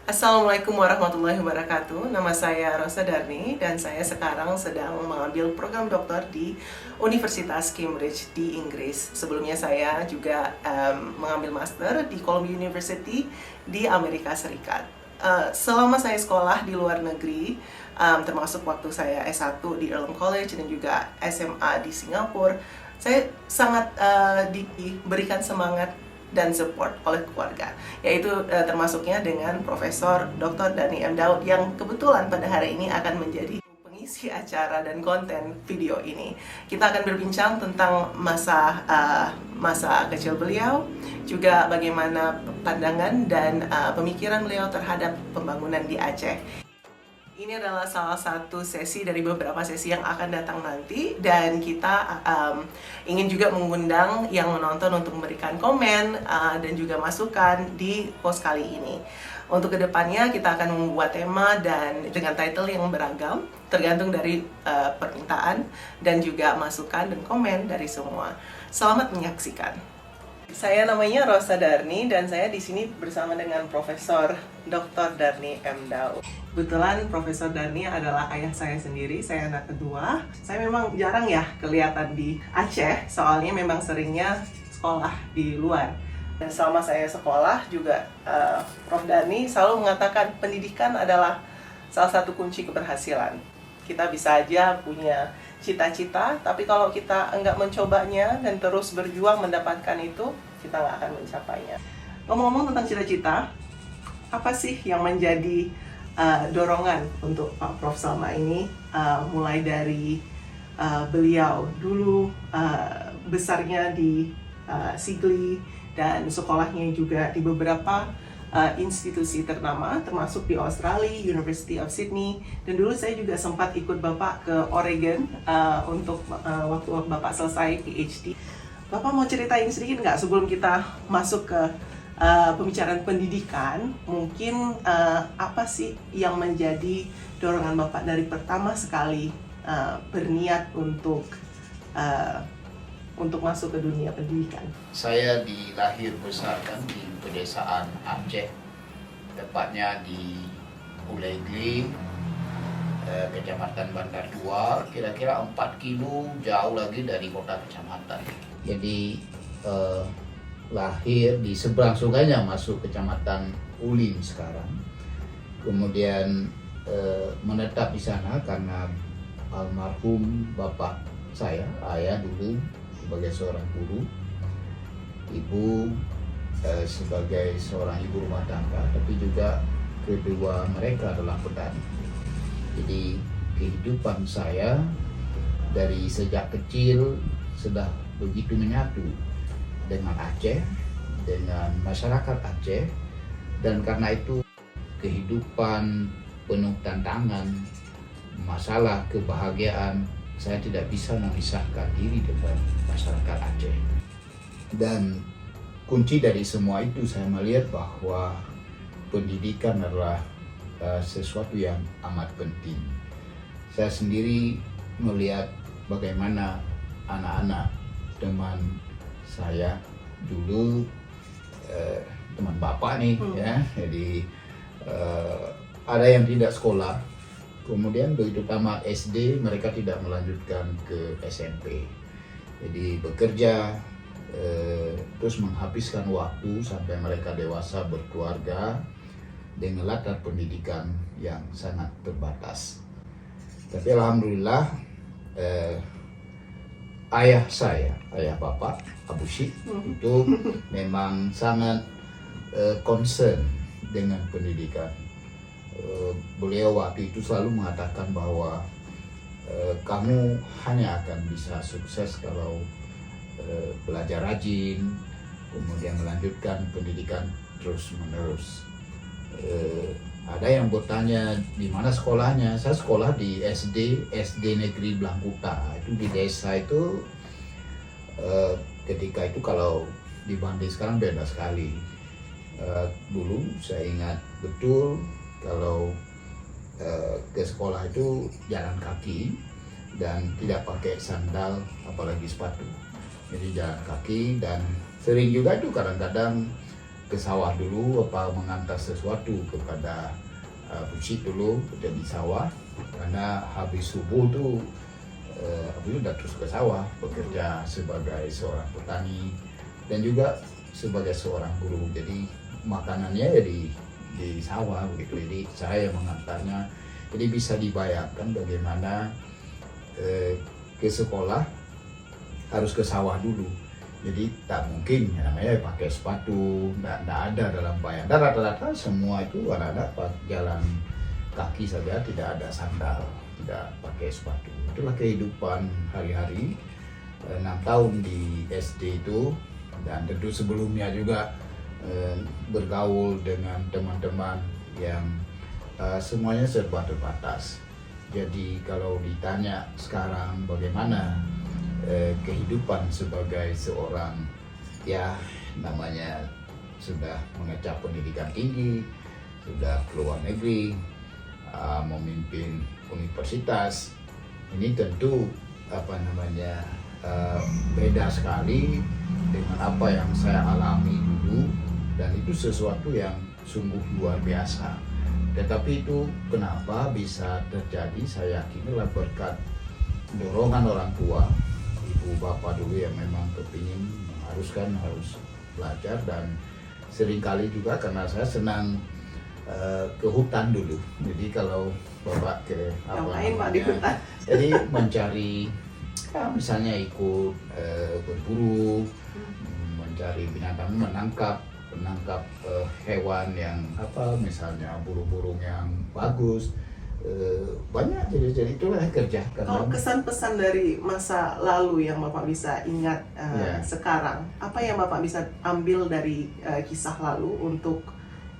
Assalamualaikum warahmatullahi wabarakatuh. Nama saya Rosa Darni dan saya sekarang sedang mengambil program doktor di Universitas Cambridge di Inggris. Sebelumnya saya juga mengambil master di Columbia University di Amerika Serikat. Selama saya sekolah di luar negeri, termasuk waktu saya S1 di Earlham College dan juga SMA di Singapura, saya sangat diberikan semangat dan support oleh keluarga, yaitu termasuknya dengan Profesor Dr. Dani M. Daud yang kebetulan pada hari ini akan menjadi pengisi acara dan konten video ini. Kita akan berbincang tentang masa kecil beliau, juga bagaimana pandangan dan pemikiran beliau terhadap pembangunan di Aceh. Ini adalah salah satu sesi dari beberapa sesi yang akan datang nanti, dan kita ingin juga mengundang yang menonton untuk memberikan komen dan juga masukan di post kali ini. Untuk kedepannya kita akan membuat tema dan dengan title yang beragam, tergantung dari permintaan dan juga masukan dan komen dari semua. Selamat menyaksikan. Saya namanya Rosa Darni dan saya di sini bersama dengan Profesor Dr. Darni M. Daud. Kebetulan Profesor Darni adalah ayah saya sendiri, saya anak kedua. Saya memang jarang ya kelihatan di Aceh, soalnya memang seringnya sekolah di luar. Dan selama saya sekolah juga Prof. Darni selalu mengatakan pendidikan adalah salah satu kunci keberhasilan. Kita bisa aja punya cita-cita, tapi kalau kita enggak mencobanya dan terus berjuang mendapatkan itu, kita nggak akan mencapainya. Ngomong-ngomong tentang cita-cita, apa sih yang menjadi dorongan untuk Pak Prof selama ini, mulai dari beliau dulu besarnya di Sigli dan sekolahnya juga di beberapa institusi ternama, termasuk di Australia, University of Sydney, dan dulu saya juga sempat ikut Bapak ke Oregon untuk waktu Bapak selesai PhD. Bapak mau ceritain sedikit nggak sebelum kita masuk ke pembicaraan pendidikan, mungkin apa sih yang menjadi dorongan Bapak dari pertama sekali berniat untuk masuk ke dunia pendidikan? Saya dilahir besarkan di pedesaan Aceh, tepatnya di Ulegli, Kecamatan Bandar Dua, kira-kira 4 kilo jauh lagi dari kota kecamatan. Jadi lahir di seberang sungainya, masuk Kecamatan Ulin sekarang. Kemudian menetap di sana karena almarhum bapak saya, ayah dulu sebagai seorang guru, ibu sebagai seorang ibu rumah tangga, tapi juga kedua mereka adalah petani. Jadi kehidupan saya dari sejak kecil sudah begitu menyatu dengan Aceh, dengan masyarakat Aceh, dan karena itu kehidupan penuh tantangan, masalah, kebahagiaan, saya tidak bisa memisahkan diri dengan masyarakat Aceh. Dan kunci dari semua itu saya melihat bahwa pendidikan adalah sesuatu yang amat penting. Saya sendiri melihat bagaimana anak-anak teman saya dulu, teman bapak nih ya, jadi ada yang tidak sekolah. Kemudian begitu tamat SD, mereka tidak melanjutkan ke SMP. Jadi bekerja, terus menghabiskan waktu sampai mereka dewasa berkeluarga dengan latar pendidikan yang sangat terbatas. Tapi alhamdulillah, ayah saya, ayah bapak, Abu Syik, itu memang sangat concern dengan pendidikan. Beliau waktu itu selalu mengatakan bahwa kamu hanya akan bisa sukses kalau belajar rajin, kemudian melanjutkan pendidikan terus menerus. Ada yang bertanya di mana sekolahnya. Saya sekolah di SD Negeri Blangkuta, itu di desa itu. Ketika itu kalau dibanding sekarang beda sekali. Dulu saya ingat betul kalau ke sekolah itu jalan kaki dan tidak pakai sandal apalagi sepatu. Jadi jalan kaki, dan sering juga itu kadang-kadang ke sawah dulu, mengantar sesuatu kepada Bushi dulu kerja di sawah, karena habis subuh tuh Abu udah terus ke sawah bekerja sebagai seorang petani dan juga sebagai seorang guru. Jadi makanannya ya di sawah begitu. Jadi saya mengantarnya. Jadi bisa dibayangkan bagaimana ke sekolah harus ke sawah dulu. Jadi tak mungkin ya, namanya pakai sepatu, nggak ada dalam bayangan. Rata-rata semua itu anak-anak jalan kaki saja, tidak ada sandal, tidak pakai sepatu. Itulah kehidupan hari-hari 6 tahun di SD itu, dan tentu sebelumnya juga bergaul dengan teman-teman yang semuanya serba terbatas. Jadi kalau ditanya sekarang bagaimana kehidupan sebagai seorang, ya namanya sudah mengecap pendidikan tinggi, sudah keluar negeri, memimpin universitas, ini tentu beda sekali dengan apa yang saya alami dulu, dan itu sesuatu yang sungguh luar biasa. Tetapi itu kenapa bisa terjadi, saya yakin adalah berkat dorongan orang tua, ibu bapak dulu yang memang kepingin mengharuskan harus belajar, dan seringkali juga karena saya senang ke hutan dulu. Jadi kalau bapak ke jadi mencari misalnya ikut berburu, mencari binatang, menangkap hewan yang misalnya burung-burung yang bagus. Banyak, jadi itulah kerja. Kalau kesan-pesan dari masa lalu yang Bapak bisa ingat sekarang, apa yang Bapak bisa ambil dari kisah lalu untuk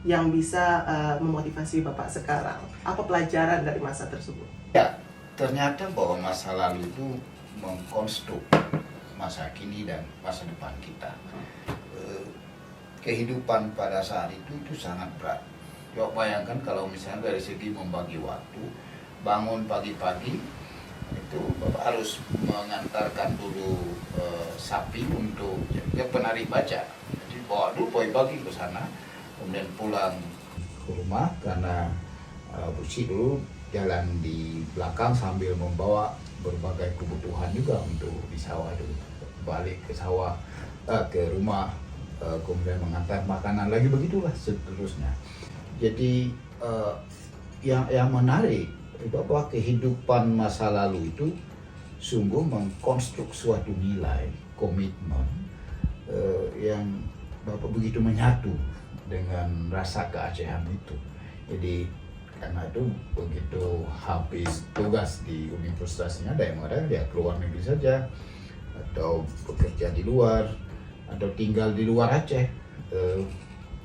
yang bisa memotivasi Bapak sekarang? Apa pelajaran dari masa tersebut? Ya, ternyata bahwa masa lalu itu mengkonstruk masa kini dan masa depan kita. Kehidupan pada saat itu sangat berat. Coba bayangkan kalau misalnya dari segi membagi waktu, bangun pagi-pagi itu Bapak harus mengantarkan dulu sapi untuk penari baca. Jadi bawa dulu pagi-pagi ke sana, kemudian pulang ke rumah karena Bushi dulu jalan di belakang sambil membawa berbagai kebutuhan juga untuk di sawah dulu. Balik ke sawah, ke rumah, kemudian mengantar makanan lagi, begitulah seterusnya. Jadi yang menarik bahwa kehidupan masa lalu itu sungguh mengkonstruk suatu nilai komitmen yang Bapak begitu menyatu dengan rasa keacehan itu. Jadi karena itu begitu habis tugas di universitasnya, ada yang mengatakan dia keluar negeri saja atau bekerja di luar atau tinggal di luar Aceh.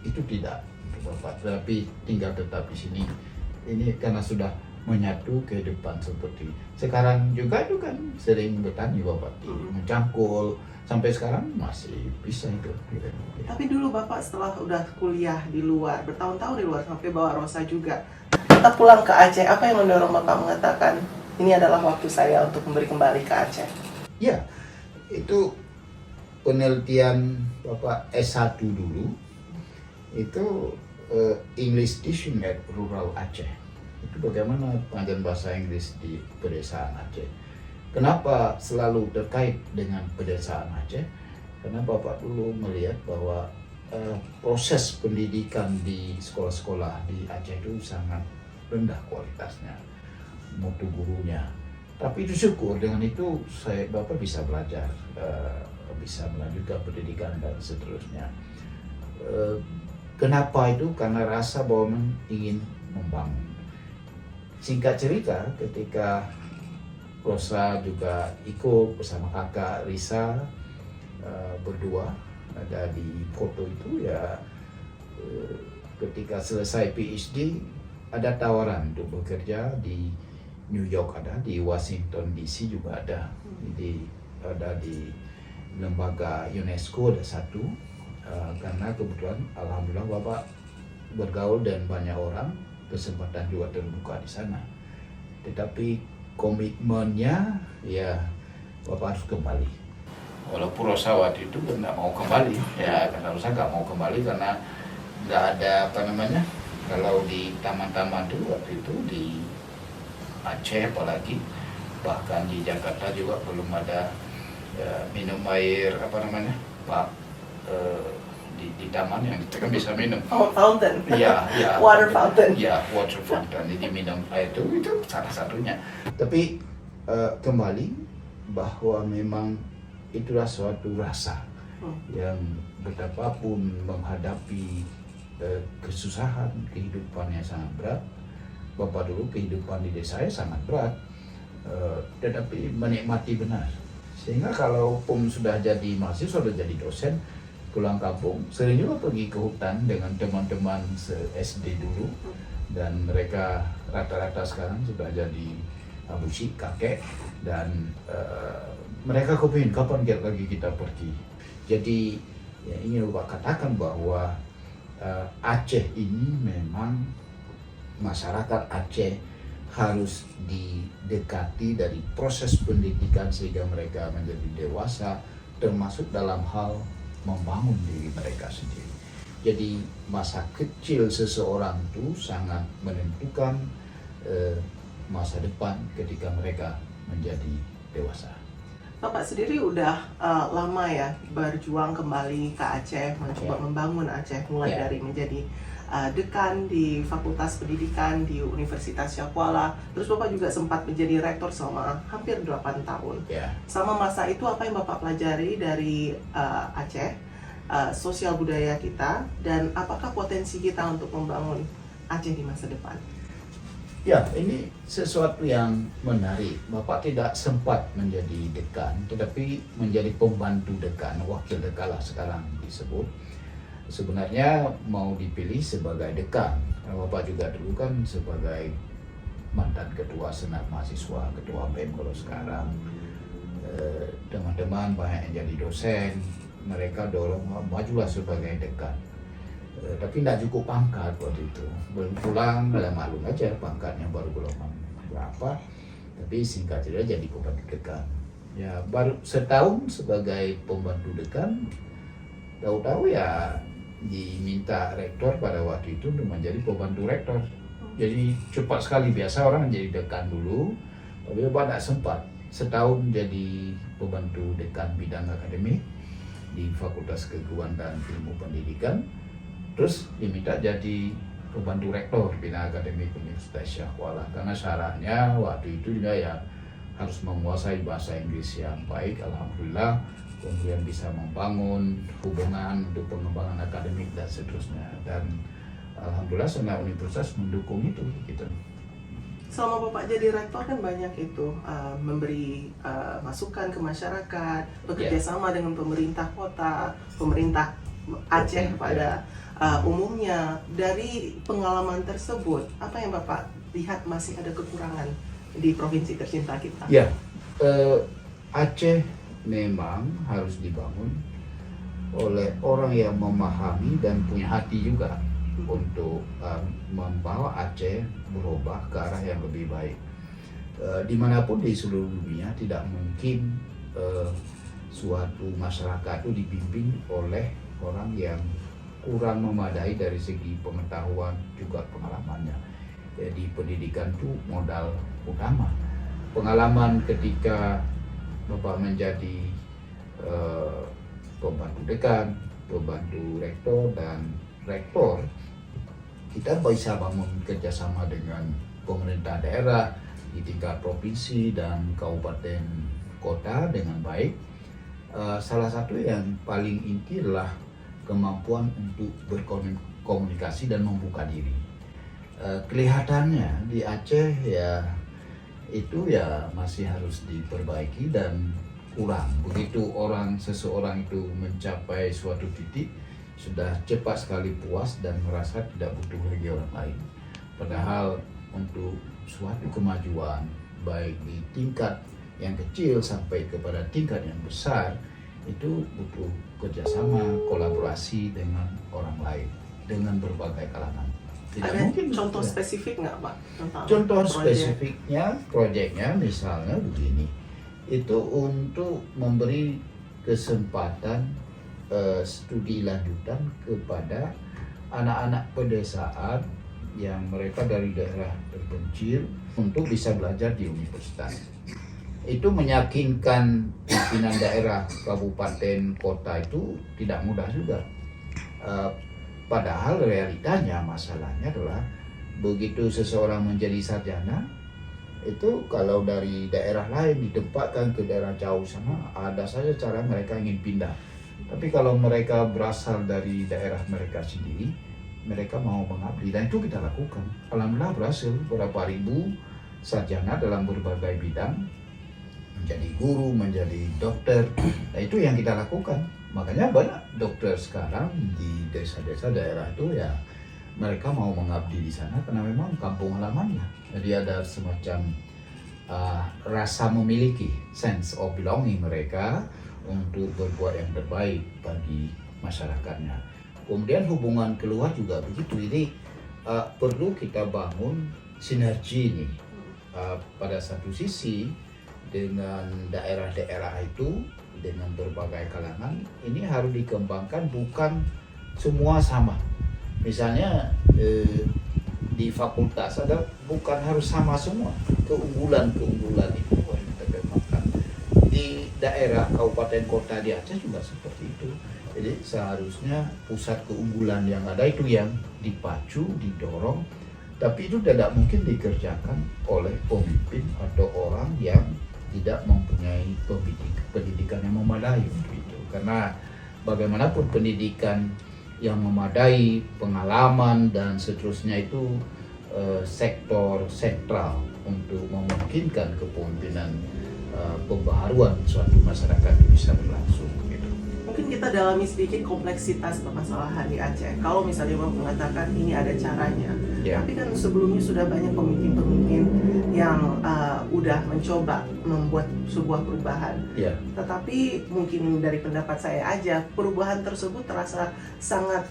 Itu tidak Bapak, tapi tinggal tetap di sini. Ini karena sudah menyatu kehidupan seperti sekarang juga itu kan sering bertani Bapak di Mencangkul, sampai sekarang masih bisa itu. Tapi dulu Bapak setelah udah kuliah di luar, bertahun-tahun di luar, sampai bawa Rosa juga, kita pulang ke Aceh, apa yang mendorong Bapak mengatakan ini adalah waktu saya untuk kembali ke Aceh? Ya, itu penelitian Bapak S1 dulu, itu English Teaching at Rural Aceh. Itu bagaimana pengajaran bahasa Inggris di pedesaan Aceh. Kenapa selalu terkait dengan pedesaan Aceh? Karena Bapak dulu melihat bahwa proses pendidikan di sekolah-sekolah di Aceh itu sangat rendah kualitasnya, mutu gurunya. Tapi itu syukur dengan itu Bapak bisa belajar, bisa melanjutkan pendidikan dan seterusnya. Kenapa itu? Karena rasa bahwa ingin membangun. Singkat cerita, ketika Rosa juga ikut bersama kakak Risa, berdua ada di foto itu ya, ketika selesai PhD ada tawaran untuk bekerja di New York, ada di Washington DC juga ada, jadi ada di lembaga UNESCO ada satu. Karena kebetulan alhamdulillah Bapak bergaul dan banyak orang, kesempatan juga terbuka di sana. Tetapi komitmennya ya Bapak harus kembali. Walaupun Rosa waktu itu nggak mau kembali, ya karena Rosa nggak mau kembali karena nggak ada apa namanya, kalau di taman-taman tuh waktu itu di Aceh apalagi, bahkan di Jakarta juga belum ada minum air apa namanya pak, di taman yang kita kan bisa minum. Oh, fountain. Iya, ya. Water fountain. Iya, water fountain. Jadi minum air itu salah satunya. Tapi kembali bahwa memang itulah suatu rasa yang betapapun menghadapi kesusahan kehidupannya sangat berat. Bapak dulu kehidupan di desa saya sangat berat, tetapi menikmati benar. Sehingga kalau sudah jadi mahasiswa, sudah jadi dosen, pulang kampung sering juga pergi ke hutan dengan teman-teman SD dulu, dan mereka rata-rata sekarang sudah jadi abusi kakek, dan mereka kepingin kapan lagi kita pergi. Jadi ya, ingin Bapak katakan bahwa Aceh ini memang masyarakat Aceh harus didekati dari proses pendidikan sehingga mereka menjadi dewasa, termasuk dalam hal membangun diri mereka sendiri. Jadi masa kecil seseorang itu sangat menentukan masa depan ketika mereka menjadi dewasa. Bapak sendiri udah lama ya berjuang kembali ke Aceh, mencoba membangun Aceh, mulai dari menjadi dekan di Fakultas Pendidikan di Universitas Syahkuala. Terus Bapak juga sempat menjadi rektor selama hampir 8 tahun. Sama masa itu apa yang Bapak pelajari dari Aceh, sosial budaya kita, dan apakah potensi kita untuk membangun Aceh di masa depan? Ya, ini sesuatu yang menarik. Bapak tidak sempat menjadi dekan, tetapi menjadi pembantu dekan, wakil dekan lah sekarang disebut. Sebenarnya mau dipilih sebagai dekan. Bapak juga dulu kan sebagai mantan ketua senat mahasiswa, ketua BEM kalau sekarang. Teman-teman banyak yang jadi dosen, mereka dorong majulah sebagai dekan. Tapi tidak cukup pangkat waktu itu. Belum pulang, ada maklum aja pangkatnya baru gelombang berapa. Tapi singkat cerita jadi pembantu dekan. Ya baru setahun sebagai pembantu dekan, tahu-tahu ya diminta rektor pada waktu itu untuk menjadi pembantu rektor. Jadi cepat sekali, biasa orang jadi dekan dulu, tapi Bapak tidak sempat. Setahun jadi pembantu dekan bidang akademik di Fakultas Keguruan dan Ilmu Pendidikan, terus diminta jadi pembantu rektor bidang akademik Universitas Syahkuala, karena syaratnya waktu itu juga ya harus menguasai bahasa Inggris yang baik. Alhamdulillah kemudian bisa membangun hubungan untuk pengembangan akademik dan seterusnya, dan alhamdulillah senat universitas mendukung itu gitu. Selama Bapak jadi rektor kan banyak itu memberi masukan ke masyarakat, bekerja sama dengan pemerintah kota, pemerintah Aceh pada umumnya. Dari pengalaman tersebut, apa yang Bapak lihat masih ada kekurangan di provinsi tercinta kita? Ya, Aceh memang harus dibangun oleh orang yang memahami dan punya hati juga untuk membawa Aceh berubah ke arah yang lebih baik. Dimanapun di seluruh dunia tidak mungkin suatu masyarakat itu dibimbing oleh orang yang kurang memadai dari segi pengetahuan juga pengalamannya. Jadi pendidikan itu modal utama. Pengalaman ketika Bapak menjadi pembantu dekan, pembantu rektor, dan rektor, kita bisa bangun kerjasama dengan pemerintah daerah di tingkat provinsi dan kabupaten kota dengan baik. Salah satu yang paling inti adalah kemampuan untuk berkomunikasi dan membuka diri. Kelihatannya di Aceh ya itu ya masih harus diperbaiki dan kurang. Begitu seseorang itu mencapai suatu titik, sudah cepat sekali puas dan merasa tidak butuh lagi orang lain. Padahal untuk suatu kemajuan baik di tingkat yang kecil sampai kepada tingkat yang besar, itu butuh kerjasama, kolaborasi dengan orang lain, dengan berbagai kalangan. Tidak ada mungkin contoh spesifik nggak Pak? Contoh spesifiknya, proyeknya misalnya begini, itu untuk memberi kesempatan studi lanjutan kepada anak-anak pedesaan yang mereka dari daerah terpencil untuk bisa belajar di universitas. Itu meyakinkan pimpinan daerah, kabupaten, kota itu tidak mudah juga. Eh, Padahal realitanya masalahnya adalah begitu seseorang menjadi sarjana, itu kalau dari daerah lain ditempatkan ke daerah jauh sana, ada saja cara mereka ingin pindah. Tapi kalau mereka berasal dari daerah mereka sendiri, mereka mau mengabdi, dan itu kita lakukan. Alhamdulillah berhasil, berapa ribu sarjana dalam berbagai bidang, menjadi guru, menjadi dokter. Nah, itu yang kita lakukan. Makanya banyak dokter sekarang di desa-desa daerah itu ya, mereka mau mengabdi di sana karena memang kampung halamannya. Jadi ada semacam rasa memiliki, sense of belonging mereka untuk berbuat yang terbaik bagi masyarakatnya. Kemudian hubungan keluar juga begitu. Jadi perlu kita bangun sinergi ini. Pada satu sisi dengan daerah-daerah itu, dengan berbagai kalangan, ini harus dikembangkan, bukan semua sama. Misalnya di fakultas ada, bukan harus sama semua. Keunggulan-keunggulan itu harus kita kembangkan. Di daerah, kabupaten, kota di Aceh juga seperti itu. Jadi seharusnya pusat keunggulan yang ada itu yang dipacu, didorong, tapi itu tidak mungkin dikerjakan oleh pemimpin atau orang yang tidak mempunyai pendidikan yang memadai untuk itu. Karena bagaimanapun pendidikan yang memadai, pengalaman dan seterusnya itu sektor sentral untuk memungkinkan kepemimpinan pembaharuan suatu masyarakat bisa berlangsung. Gitu. Mungkin kita dalami sedikit kompleksitas permasalahan di Aceh. Kalau misalnya Bapak mengatakan ini ada caranya, tapi kan sebelumnya sudah banyak pemimpin-pemimpin yang udah mencoba membuat sebuah perubahan. Tetapi mungkin dari pendapat saya aja, perubahan tersebut terasa sangat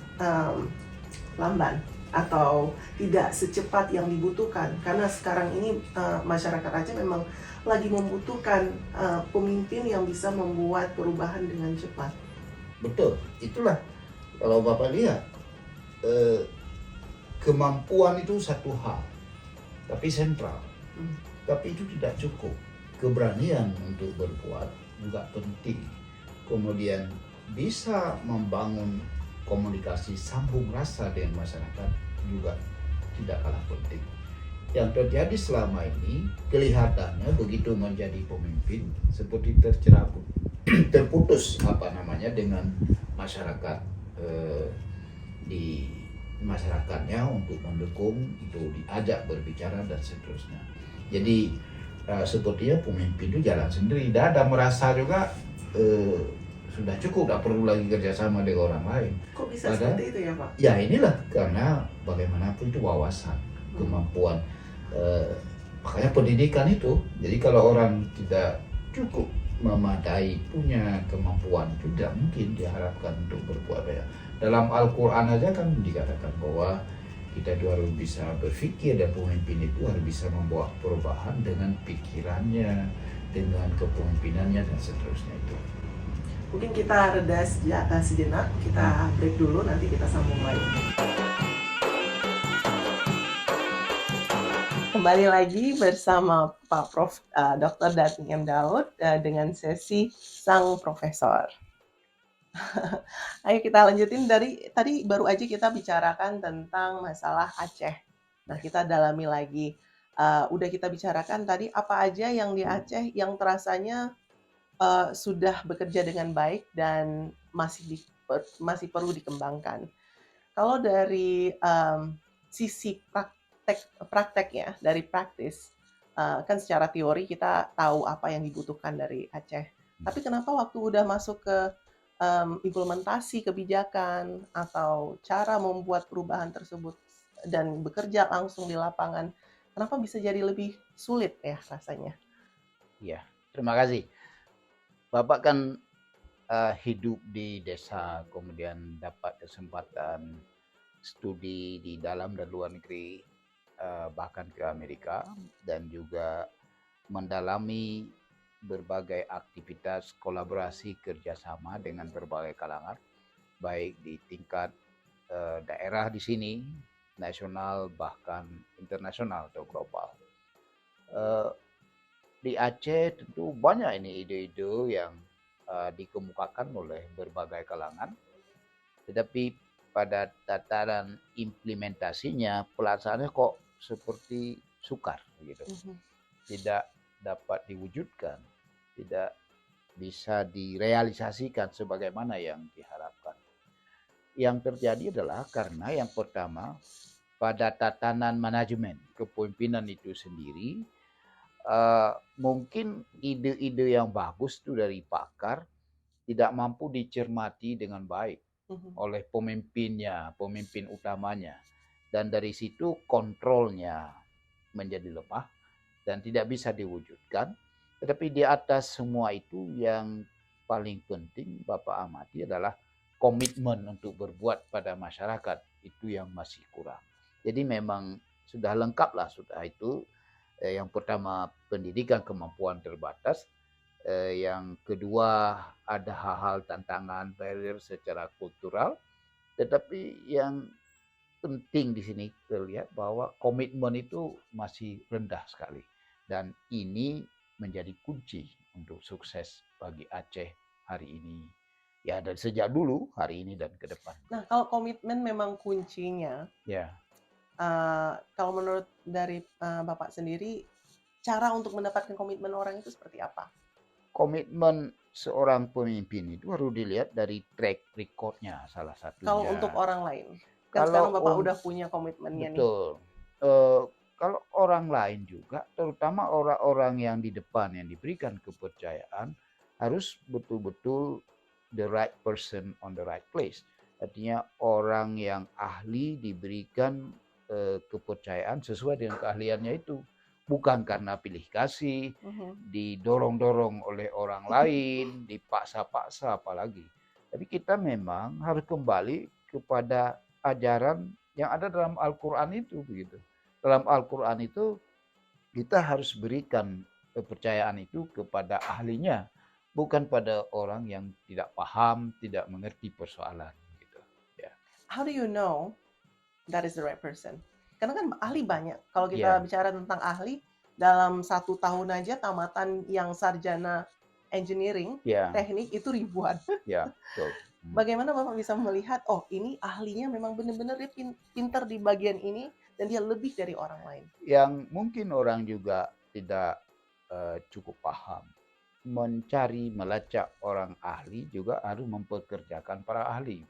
lamban atau tidak secepat yang dibutuhkan. Karena sekarang ini masyarakat Aceh memang lagi membutuhkan pemimpin yang bisa membuat perubahan dengan cepat. Betul, itulah kalau Bapak lihat kemampuan itu satu hal, tapi sentral. Tapi itu tidak cukup. Keberanian untuk berbuat juga penting. Kemudian bisa membangun komunikasi sambung rasa dengan masyarakat juga tidak kalah penting. Yang terjadi selama ini kelihatannya begitu menjadi pemimpin seperti tercerabut, terputus dengan masyarakat, di masyarakatnya untuk mendukung, itu diajak berbicara dan seterusnya. Jadi sepertinya pemimpin itu jalan sendiri, tidak ada merasa juga sudah cukup, tidak perlu lagi kerjasama dengan orang lain. Kok bisa seperti itu ya Pak? Ya inilah karena bagaimanapun itu wawasan, kemampuan, makanya pendidikan itu. Jadi kalau orang tidak cukup memadai, punya kemampuan, itu tidak mungkin diharapkan untuk berbuat banyak. Dalam Al-Quran aja kan dikatakan bahwa kita itu harus bisa berpikir, dan pemimpin itu harus bisa membawa perubahan dengan pikirannya, dengan kepemimpinannya dan seterusnya itu. Mungkin kita reda sejenak, kita break dulu, nanti kita sambung lagi. Kembali lagi bersama Pak Prof. Dr. Datin M. Daud dengan sesi Sang Profesor. Ayo kita lanjutin dari tadi, baru aja kita bicarakan tentang masalah Aceh. Nah, kita dalami lagi. Udah kita bicarakan tadi apa aja yang di Aceh yang terasanya sudah bekerja dengan baik dan masih perlu dikembangkan. Kalau dari sisi prakteknya, dari praktis, kan secara teori kita tahu apa yang dibutuhkan dari Aceh. Tapi kenapa waktu udah masuk ke implementasi kebijakan atau cara membuat perubahan tersebut dan bekerja langsung di lapangan, kenapa bisa jadi lebih sulit ya rasanya? Ya, terima kasih. Bapak kan hidup di desa, kemudian dapat kesempatan studi di dalam dan luar negeri, bahkan ke Amerika, dan juga mendalami berbagai aktivitas kolaborasi kerjasama dengan berbagai kalangan, baik di tingkat daerah di sini, nasional bahkan internasional atau global. Eh, di Aceh tentu banyak ini ide-ide yang dikemukakan oleh berbagai kalangan, tetapi pada tataran implementasinya, pelaksanaannya kok seperti sukar gitu. Tidak dapat diwujudkan, tidak bisa direalisasikan sebagaimana yang diharapkan. Yang terjadi adalah karena yang pertama, pada tatanan manajemen kepemimpinan itu sendiri, mungkin ide-ide yang bagus itu dari pakar tidak mampu dicermati dengan baik oleh pemimpinnya, pemimpin utamanya. Dan dari situ kontrolnya menjadi lemah dan tidak bisa diwujudkan. Tetapi di atas semua itu yang paling penting Bapak amati adalah komitmen untuk berbuat pada masyarakat. Itu yang masih kurang. Jadi memang sudah lengkap lah sudah itu. Yang pertama pendidikan kemampuan terbatas. Yang kedua ada hal-hal tantangan barrier secara kultural. Tetapi yang penting di sini terlihat bahwa komitmen itu masih rendah sekali. Dan ini menjadi kunci untuk sukses bagi Aceh hari ini. Ya dari sejak dulu, hari ini dan ke depan. Nah, kalau komitmen memang kuncinya. Ya. Kalau menurut dari Bapak sendiri, cara untuk mendapatkan komitmen orang itu seperti apa? Komitmen seorang pemimpin itu harus dilihat dari track recordnya salah satunya. Kalau untuk orang lain, kan Kalau sekarang Bapak udah punya komitmennya nih. betul. Kalau orang lain juga, terutama orang-orang yang di depan yang diberikan kepercayaan, harus betul-betul the right person on the right place. Artinya orang yang ahli diberikan kepercayaan sesuai dengan keahliannya itu. Bukan karena pilih kasih, didorong-dorong oleh orang lain, dipaksa-paksa apalagi. Tapi kita memang harus kembali kepada ajaran yang ada dalam Al-Quran itu begitu. Dalam Al-Quran itu kita harus berikan kepercayaan itu kepada ahlinya, bukan pada orang yang tidak paham, tidak mengerti persoalan gitu. Ya. How do you know that is the right person? Karena kan ahli banyak. Kalau kita bicara tentang ahli, dalam 1 tahun aja tamatan yang sarjana engineering, teknik itu ribuan. Ya, betul. Bagaimana Bapak bisa melihat, oh ini ahlinya memang benar-benar dia pintar di bagian ini dan dia lebih dari orang lain? Yang mungkin orang juga tidak cukup paham. Mencari, melacak orang ahli juga harus mempekerjakan para ahli.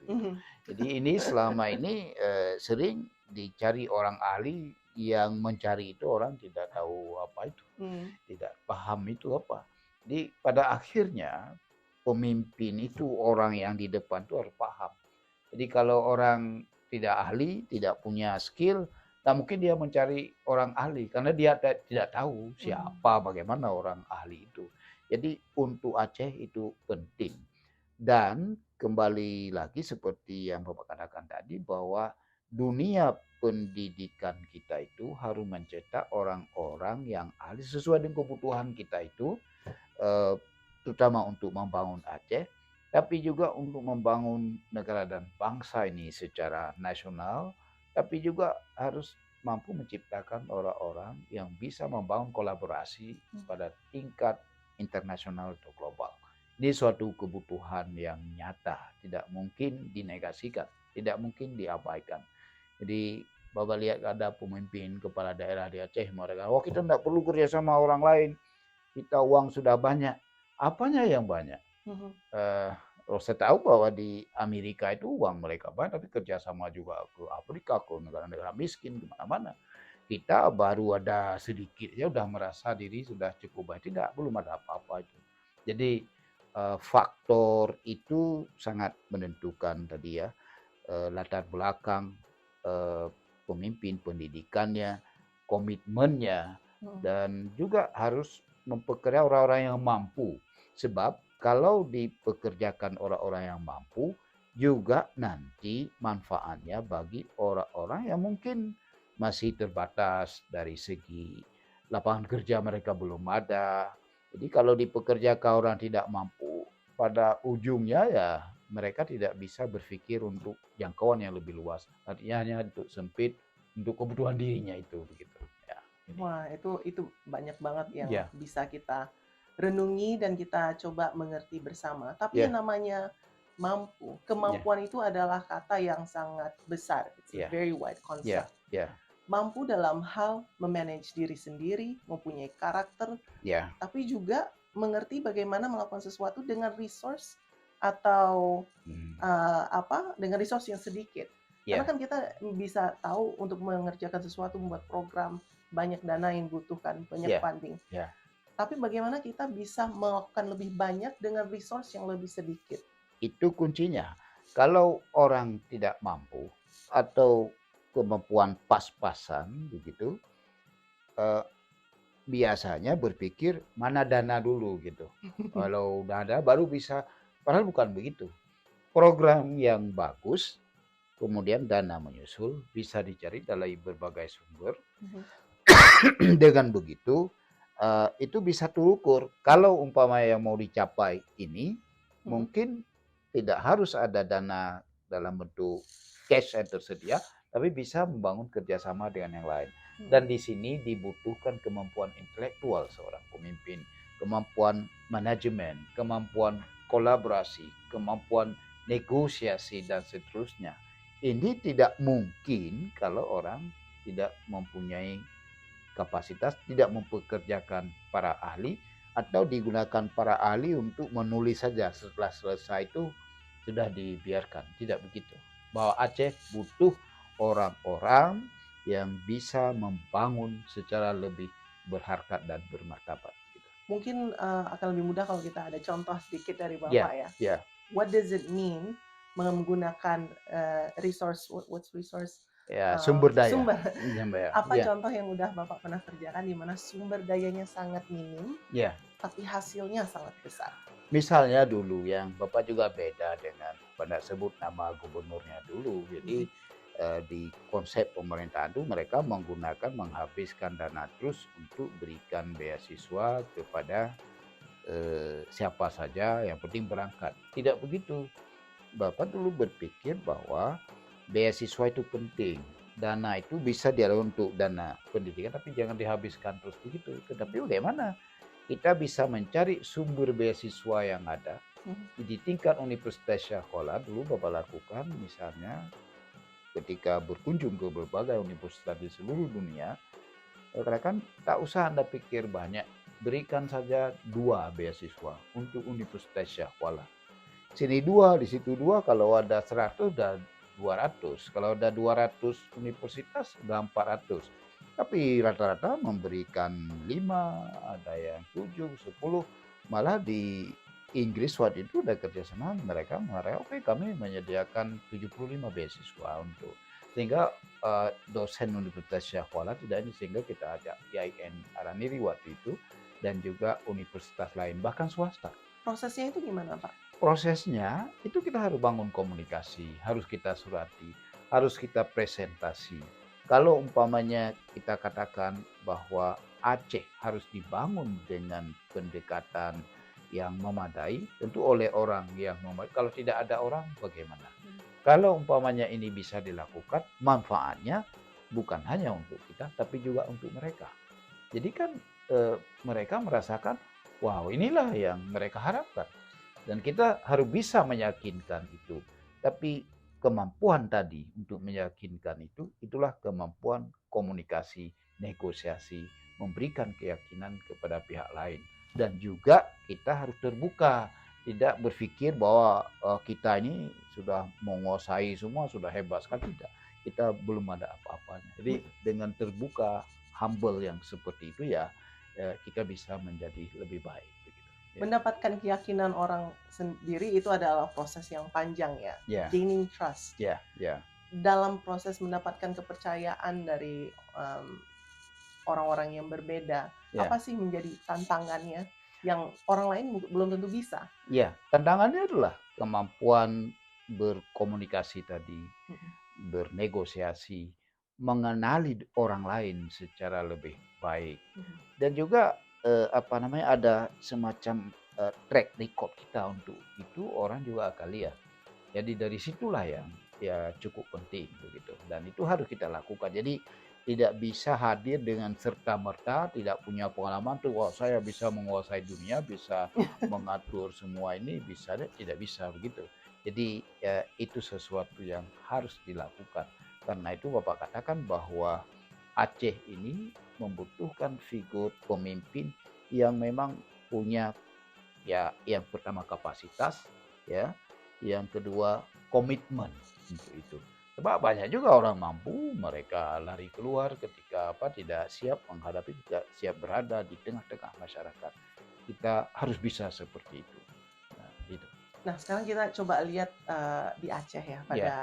Jadi ini selama ini sering dicari orang ahli, yang mencari itu orang tidak tahu apa itu, tidak paham itu apa. Jadi pada akhirnya pemimpin itu orang yang di depan itu harus paham. Jadi kalau orang tidak ahli, tidak punya skill, tak mungkin dia mencari orang ahli karena dia tidak tahu siapa, bagaimana orang ahli itu. Jadi untuk Aceh itu penting. Dan kembali lagi seperti yang Bapak katakan tadi, bahwa dunia pendidikan kita itu harus mencetak orang-orang yang ahli sesuai dengan kebutuhan kita itu, terutama untuk membangun Aceh, tapi juga untuk membangun negara dan bangsa ini secara nasional, tapi juga harus mampu menciptakan orang-orang yang bisa membangun kolaborasi pada tingkat internasional atau global. Ini suatu kebutuhan yang nyata, tidak mungkin dinegasikan, tidak mungkin diabaikan. Jadi Bapak lihat ada pemimpin kepala daerah di Aceh mereka, wah kita tidak perlu kerja sama orang lain, kita uang sudah banyak. Apanya yang banyak? Saya tahu bahwa di Amerika itu uang mereka banyak, tapi kerjasama juga ke Afrika, ke negara-negara miskin, kemana-mana. Kita baru ada sedikit, ya udah merasa diri sudah cukup baik. Tidak, belum ada apa-apa itu. Jadi faktor itu sangat menentukan tadi ya, latar belakang pemimpin, pendidikannya, komitmennya, dan juga harus mempekerja orang-orang yang mampu. Sebab kalau dipekerjakan orang-orang yang mampu, juga nanti manfaatnya bagi orang-orang yang mungkin masih terbatas dari segi lapangan kerja, mereka belum ada. Jadi kalau dipekerjakan orang tidak mampu, pada ujungnya ya mereka tidak bisa berpikir untuk jangkauan yang lebih luas. Artinya hanya untuk sempit, untuk kebutuhan dirinya itu begitu. Ya, ini. Wah, itu banyak banget yang Ya, bisa kita renungi dan kita coba mengerti bersama. Tapi yang ya, namanya mampu, ya, kemampuan itu adalah kata yang sangat besar. It's a ya, very wide ya, concept. ya, Mampu dalam hal memanage diri sendiri, mempunyai karakter, ya. tapi juga mengerti bagaimana melakukan sesuatu dengan resource atau Hmm, dengan resource yang sedikit. Karena ya, kan kita bisa tahu untuk mengerjakan sesuatu, membuat program, banyak dana yang dibutuhkan, banyak ya, funding. ya. Tapi bagaimana kita bisa melakukan lebih banyak dengan resource yang lebih sedikit? Itu kuncinya. Kalau orang tidak mampu atau kemampuan pas-pasan begitu, eh, biasanya berpikir mana dana dulu gitu. Kalau udah ada baru bisa, padahal bukan begitu. Program yang bagus, kemudian dana menyusul, bisa dicari dari berbagai sumber. Dengan begitu, itu bisa terukur. Kalau umpama yang mau dicapai ini, mungkin tidak harus ada dana dalam bentuk cash yang tersedia, tapi bisa membangun kerjasama dengan yang lain. Dan di sini dibutuhkan kemampuan intelektual seorang pemimpin, kemampuan manajemen, kemampuan kolaborasi, kemampuan negosiasi, dan seterusnya. Ini tidak mungkin kalau orang tidak mempunyai kapasitas, tidak mempekerjakan para ahli, atau digunakan para ahli untuk menulis saja, setelah selesai itu sudah dibiarkan. Tidak begitu. Bahwa Aceh butuh orang-orang yang bisa membangun secara lebih berharkat dan bermartabat. Gitu. Mungkin akan lebih mudah kalau kita ada contoh sedikit dari Ya, Bapak ya. ya. What does it mean menggunakan resource, what's resource? Ya, sumber daya. Sumber. Apa Ya, contoh yang udah Bapak pernah kerjakan di mana sumber dayanya sangat minim, ya. tapi hasilnya sangat besar? Misalnya dulu yang Bapak juga beda dengan pada sebut nama gubernurnya dulu. Jadi di konsep pemerintahan itu mereka menghabiskan dana terus untuk berikan beasiswa kepada siapa saja yang penting berangkat. Tidak begitu. Bapak dulu berpikir bahwa beasiswa itu penting. Dana itu bisa dia untuk dana pendidikan tapi jangan dihabiskan terus begitu. Tetapi bagaimana kita bisa mencari sumber beasiswa yang ada di tingkat Universitas Syahkola. Dulu Bapak lakukan misalnya ketika berkunjung ke berbagai universitas di seluruh dunia, rekan tak usah Anda pikir banyak, berikan saja 2 beasiswa untuk Universitas Syahkola. Sini 2, di situ 2, kalau ada 100 dan 200. Kalau ada 200 universitas udah 400. Tapi rata-rata memberikan 5, ada yang 7, 10. Malah di Inggris waktu itu udah kerjasama, mereka mengatakan oke kami menyediakan 75 beasiswa untuk sehingga dosen Universitas Syah Kuala tidak ini, sehingga kita ajak IAIN Araniri waktu itu dan juga universitas lain bahkan swasta. Prosesnya itu gimana Pak? Prosesnya itu kita harus bangun komunikasi, harus kita surati, harus kita presentasi. Kalau umpamanya kita katakan bahwa Aceh harus dibangun dengan pendekatan yang memadai, tentu oleh orang yang memadai. Kalau tidak ada orang, bagaimana? Kalau umpamanya ini bisa dilakukan, manfaatnya bukan hanya untuk kita, tapi juga untuk mereka. Jadi kan mereka merasakan, wow inilah yang mereka harapkan. Dan kita harus bisa meyakinkan itu. Tapi kemampuan tadi untuk meyakinkan itu, itulah kemampuan komunikasi, negosiasi, memberikan keyakinan kepada pihak lain. Dan juga kita harus terbuka, tidak berpikir bahwa kita ini sudah menguasai semua, sudah hebat sekali. Tidak, kita belum ada apa-apanya. Jadi dengan terbuka, humble yang seperti itu ya, kita bisa menjadi lebih baik. Mendapatkan keyakinan orang sendiri itu adalah proses yang panjang ya. Yeah. Gaining trust. Yeah, yeah. Dalam proses mendapatkan kepercayaan dari orang-orang yang berbeda, Yeah. apa sih menjadi tantangannya yang orang lain belum tentu bisa? Ya, tantangannya adalah kemampuan berkomunikasi tadi, bernegosiasi, mengenali orang lain secara lebih baik, dan juga ada semacam track record kita untuk itu orang juga akan lihat. Jadi dari situlah yang ya cukup penting begitu, dan itu harus kita lakukan. Jadi tidak bisa hadir dengan serta-merta, tidak punya pengalaman tuh, wah saya bisa menguasai dunia, bisa mengatur semua ini, bisa deh, tidak bisa begitu. Jadi ya itu sesuatu yang harus dilakukan. Karena itu Bapak katakan bahwa Aceh ini membutuhkan figur pemimpin yang memang punya, ya yang pertama kapasitas, ya yang kedua komitmen untuk itu. Sebab banyak juga orang mampu, mereka lari keluar ketika tidak siap menghadapi, tidak siap berada di tengah-tengah masyarakat. Kita harus bisa seperti itu. Nah, itu. Nah, sekarang kita coba lihat di Aceh ya, Ya, pada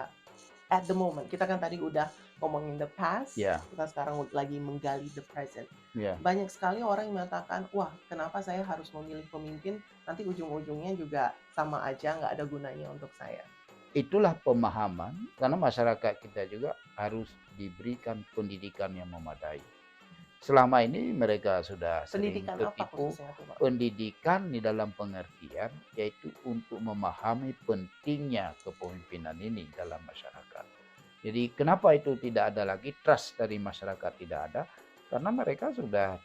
at the moment. Kita kan tadi udah ngomongin the past, ya, kita sekarang lagi menggali the present. ya. Banyak sekali orang yang mengatakan, wah kenapa saya harus memilih pemimpin, nanti ujung-ujungnya juga sama aja, nggak ada gunanya untuk saya. Itulah pemahaman, karena masyarakat kita juga harus diberikan pendidikan yang memadai. Selama ini mereka sudah sering Pendidikan apa tertipu. khususnya tuh Pak? Pendidikan di dalam pengertian yaitu untuk memahami pentingnya kepemimpinan ini dalam masyarakat. Jadi kenapa itu tidak ada lagi, trust dari masyarakat tidak ada, karena mereka sudah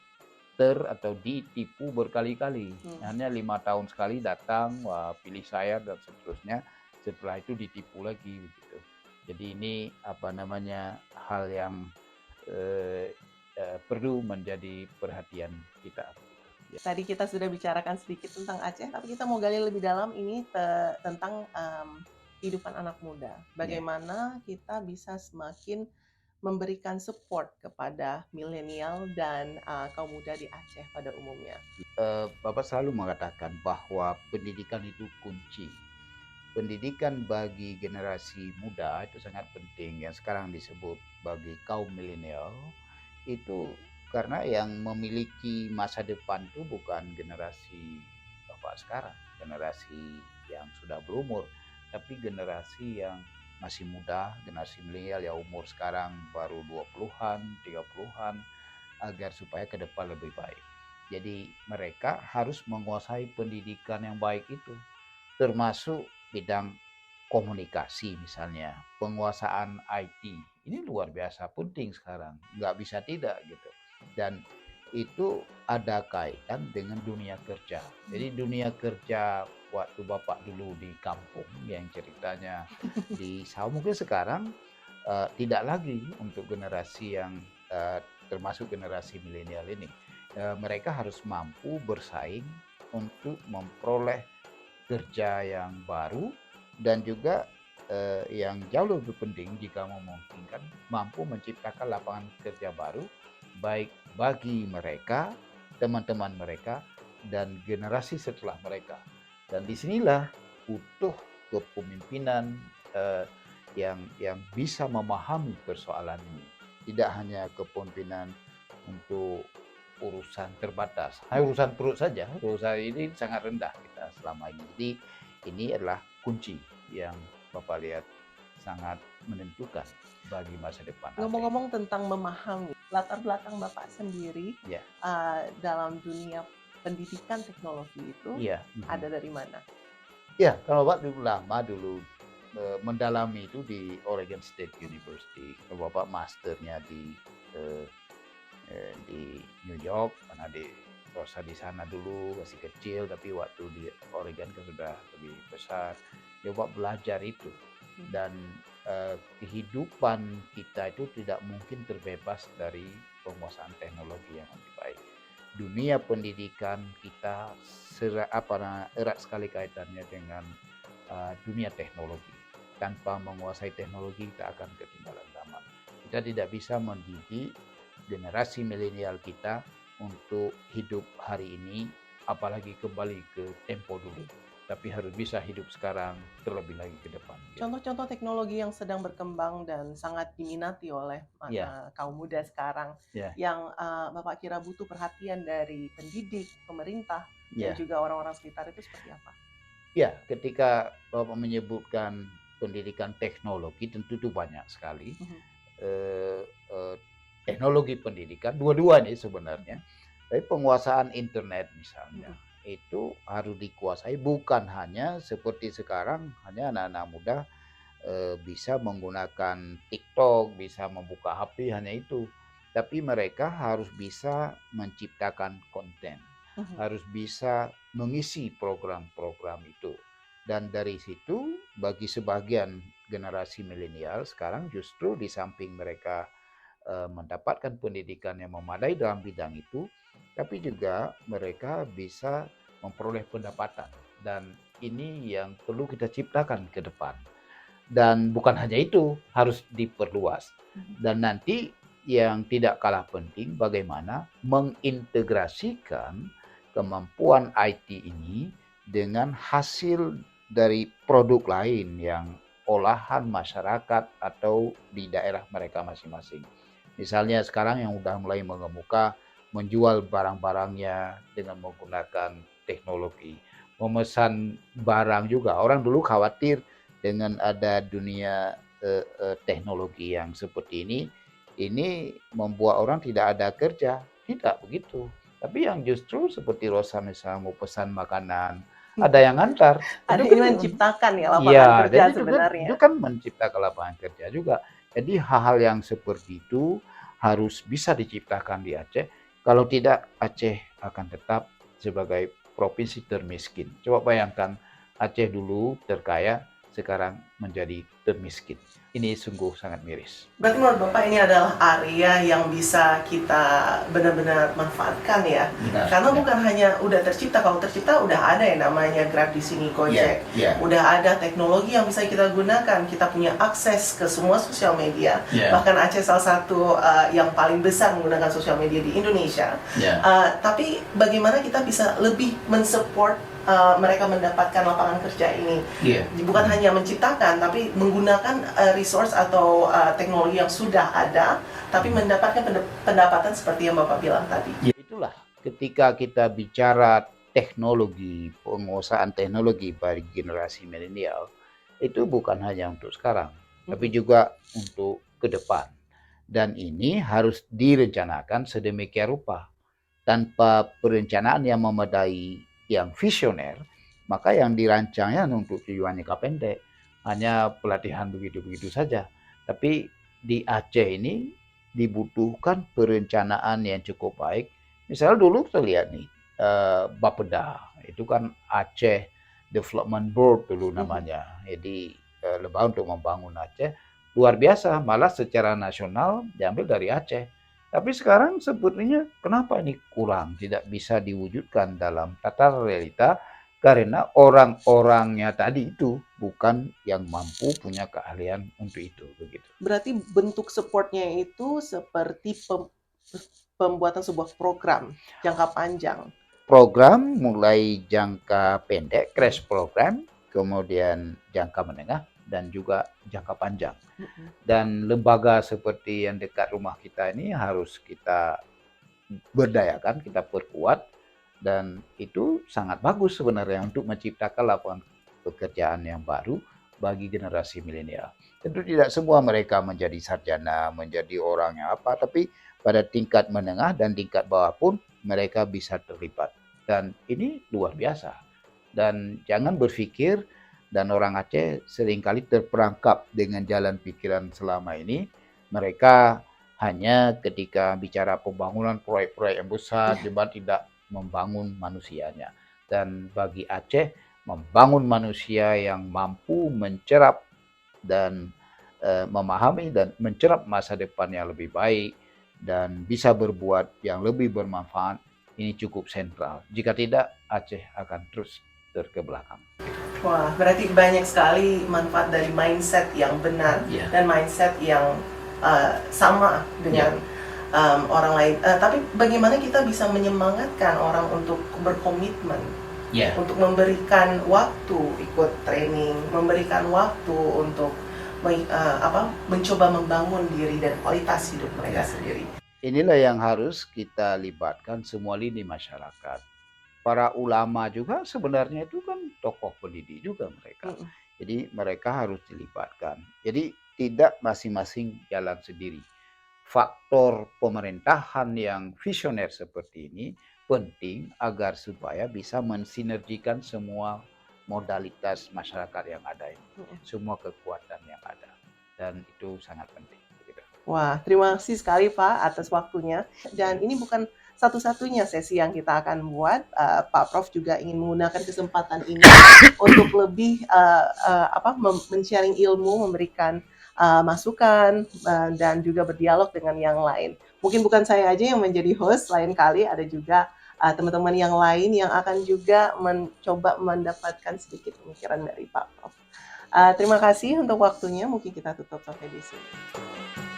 atau ditipu berkali-kali. Hanya 5 tahun sekali datang, wah pilih saya dan seterusnya. Setelah itu ditipu lagi begitu. Jadi ini apa namanya, hal yang eh, perlu menjadi perhatian kita. Ya. Tadi kita sudah bicarakan sedikit tentang Aceh, tapi kita mau gali lebih dalam ini tentang kehidupan anak muda. Bagaimana kita bisa semakin memberikan support kepada milenial dan kaum muda di Aceh pada umumnya. Bapak selalu mengatakan bahwa pendidikan itu kunci. Pendidikan bagi generasi muda itu sangat penting, yang sekarang disebut bagi kaum milenial itu, karena yang memiliki masa depan itu bukan generasi Bapak sekarang, generasi yang sudah berumur, tapi generasi yang masih muda, generasi milenial yang umur sekarang baru 20-an, 30-an, agar supaya ke depan lebih baik. Jadi mereka harus menguasai pendidikan yang baik itu, termasuk bidang komunikasi misalnya, penguasaan IT. Ini luar biasa penting sekarang, nggak bisa tidak gitu. Dan itu ada kaitan dengan dunia kerja. Jadi dunia kerja waktu Bapak dulu di kampung yang ceritanya di sawah, mungkin sekarang tidak lagi untuk generasi yang termasuk generasi milenial ini. Mereka harus mampu bersaing untuk memperoleh kerja yang baru, dan juga yang jauh lebih penting jika memungkinkan mampu menciptakan lapangan kerja baru baik bagi mereka, teman-teman mereka, dan generasi setelah mereka. Dan disinilah butuh kepemimpinan yang bisa memahami persoalan ini. Tidak hanya kepemimpinan untuk urusan terbatas, hanya urusan perut saja. Urusan ini sangat rendah kita selama ini. Jadi ini adalah kunci yang Bapak lihat sangat menentukan bagi masa depan. Ngomong-ngomong tentang memahami, latar belakang Bapak sendiri Ya. Dalam dunia pendidikan teknologi itu Iya. ada dari mana? Ya, kalau Bapak dulu mendalami itu di Oregon State University. Kalau Bapak masternya di New York, karena di Rosa di sana dulu masih kecil, tapi waktu di Oregon kan sudah lebih besar. Coba belajar itu, dan kehidupan kita itu tidak mungkin terbebas dari penguasaan teknologi yang lebih baik. Dunia pendidikan kita erat sekali kaitannya dengan dunia teknologi. Tanpa menguasai teknologi kita akan ketinggalan zaman. Kita tidak bisa mendidik generasi milenial kita untuk hidup hari ini, apalagi kembali ke tempo dulu, tapi harus bisa hidup sekarang terlebih lagi ke depan. Contoh-contoh teknologi yang sedang berkembang dan sangat diminati oleh kaum muda sekarang, yang Bapak kira butuh perhatian dari pendidik, pemerintah, dan juga orang-orang sekitar itu seperti apa? Ya, ketika Bapak menyebutkan pendidikan teknologi, tentu itu banyak sekali. Teknologi pendidikan, dua-dua nih sebenarnya. Tapi penguasaan internet misalnya, itu harus dikuasai, bukan hanya seperti sekarang hanya anak-anak muda bisa menggunakan TikTok, bisa membuka HP hanya itu. Tapi mereka harus bisa menciptakan konten, harus bisa mengisi program-program itu. Dan dari situ bagi sebagian generasi milenial sekarang justru di samping mereka mendapatkan pendidikan yang memadai dalam bidang itu, tapi juga mereka bisa memperoleh pendapatan. Dan ini yang perlu kita ciptakan ke depan. Dan bukan hanya itu, harus diperluas. Dan nanti yang tidak kalah penting, bagaimana mengintegrasikan kemampuan IT ini dengan hasil dari produk lain yang olahan masyarakat atau di daerah mereka masing-masing. Misalnya sekarang yang sudah mulai mengemuka, menjual barang-barangnya dengan menggunakan teknologi. Memesan barang juga, orang dulu khawatir dengan ada dunia teknologi yang seperti ini membuat orang tidak ada kerja. Tidak begitu. Tapi yang justru seperti Rosa misalnya mau pesan makanan, ada yang ngantar. Ada Itu ini kan menciptakan ya lapangan iya, kerja jadi sebenarnya. itu kan menciptakan lapangan kerja juga. Jadi hal-hal yang seperti itu harus bisa diciptakan di Aceh. Kalau tidak, Aceh akan tetap sebagai provinsi termiskin. Coba bayangkan Aceh dulu terkaya, sekarang menjadi termiskin. Ini sungguh sangat miris. Berarti menurut Bapak ini adalah area yang bisa kita benar-benar manfaatkan ya. Benar, Karena ya. bukan hanya udah tercipta, kalau tercipta udah ada yang namanya Grab di sini, Gojek. Ya, ya. Udah ada teknologi yang bisa kita gunakan. Kita punya akses ke semua sosial media. Ya. Bahkan Aceh salah satu yang paling besar menggunakan sosial media di Indonesia. Ya. Tapi bagaimana kita bisa lebih mensupport mereka mendapatkan lapangan kerja ini. Yeah. Bukan hanya menciptakan, tapi menggunakan resource atau teknologi yang sudah ada, tapi mendapatkan pendapatan seperti yang Bapak bilang tadi. Ya, itulah ketika kita bicara teknologi, penguasaan teknologi bagi generasi milenial, itu bukan hanya untuk sekarang, tapi juga untuk ke depan. Dan ini harus direncanakan sedemikian rupa. Tanpa perencanaan yang memadai, yang visioner, maka yang dirancangnya untuk tujuan jangka pendek, hanya pelatihan begitu-begitu saja. Tapi di Aceh ini dibutuhkan perencanaan yang cukup baik. Misalnya dulu kita lihat nih, Bapeda, itu kan Aceh Development Board dulu namanya. Jadi lembaga untuk membangun Aceh, luar biasa, malah secara nasional diambil dari Aceh. Tapi sekarang sepertinya kenapa ini kurang, tidak bisa diwujudkan dalam tata realita karena orang-orangnya tadi itu bukan yang mampu punya keahlian untuk itu, begitu. Berarti bentuk supportnya itu seperti pembuatan sebuah program jangka panjang. Program mulai jangka pendek, crash program, kemudian jangka menengah, dan juga jangka panjang. Dan lembaga seperti yang dekat rumah kita ini harus kita berdayakan, kita perkuat, dan itu sangat bagus sebenarnya untuk menciptakan lapangan pekerjaan yang baru bagi generasi milenial. Tentu tidak semua mereka menjadi sarjana, menjadi orang yang apa, tapi pada tingkat menengah dan tingkat bawah pun mereka bisa terlibat. Dan ini luar biasa. Dan jangan berpikir, dan orang Aceh seringkali terperangkap dengan jalan pikiran selama ini, mereka hanya ketika bicara pembangunan proyek-proyek yang besar, cuma tidak membangun manusianya. Dan bagi Aceh, membangun manusia yang mampu mencerap dan memahami dan mencerap masa depan yang lebih baik dan bisa berbuat yang lebih bermanfaat, ini cukup sentral. Jika tidak, Aceh akan terus terkebelakang. Wah, berarti banyak sekali manfaat dari mindset yang benar dan mindset yang sama dengan orang lain. Tapi bagaimana kita bisa menyemangatkan orang untuk berkomitmen, untuk memberikan waktu ikut training, memberikan waktu untuk mencoba membangun diri dan kualitas hidup mereka sendiri. Inilah yang harus kita libatkan semua lini masyarakat. Para ulama juga sebenarnya itu kan tokoh pendidik juga mereka. Jadi mereka harus dilibatkan. Jadi tidak masing-masing jalan sendiri. Faktor pemerintahan yang visioner seperti ini penting agar supaya bisa mensinergikan semua modalitas masyarakat yang ada ini, semua kekuatan yang ada, dan itu sangat penting. Begitu. Wah, terima kasih sekali Pak atas waktunya. Dan ini bukan satu-satunya sesi yang kita akan buat. Pak Prof juga ingin menggunakan kesempatan ini untuk lebih men-sharing ilmu, memberikan masukan dan juga berdialog dengan yang lain. Mungkin bukan saya aja yang menjadi host, lain kali ada juga teman-teman yang lain yang akan juga mencoba mendapatkan sedikit pemikiran dari Pak Prof. Terima kasih untuk waktunya. Mungkin kita tutup sampai di sini.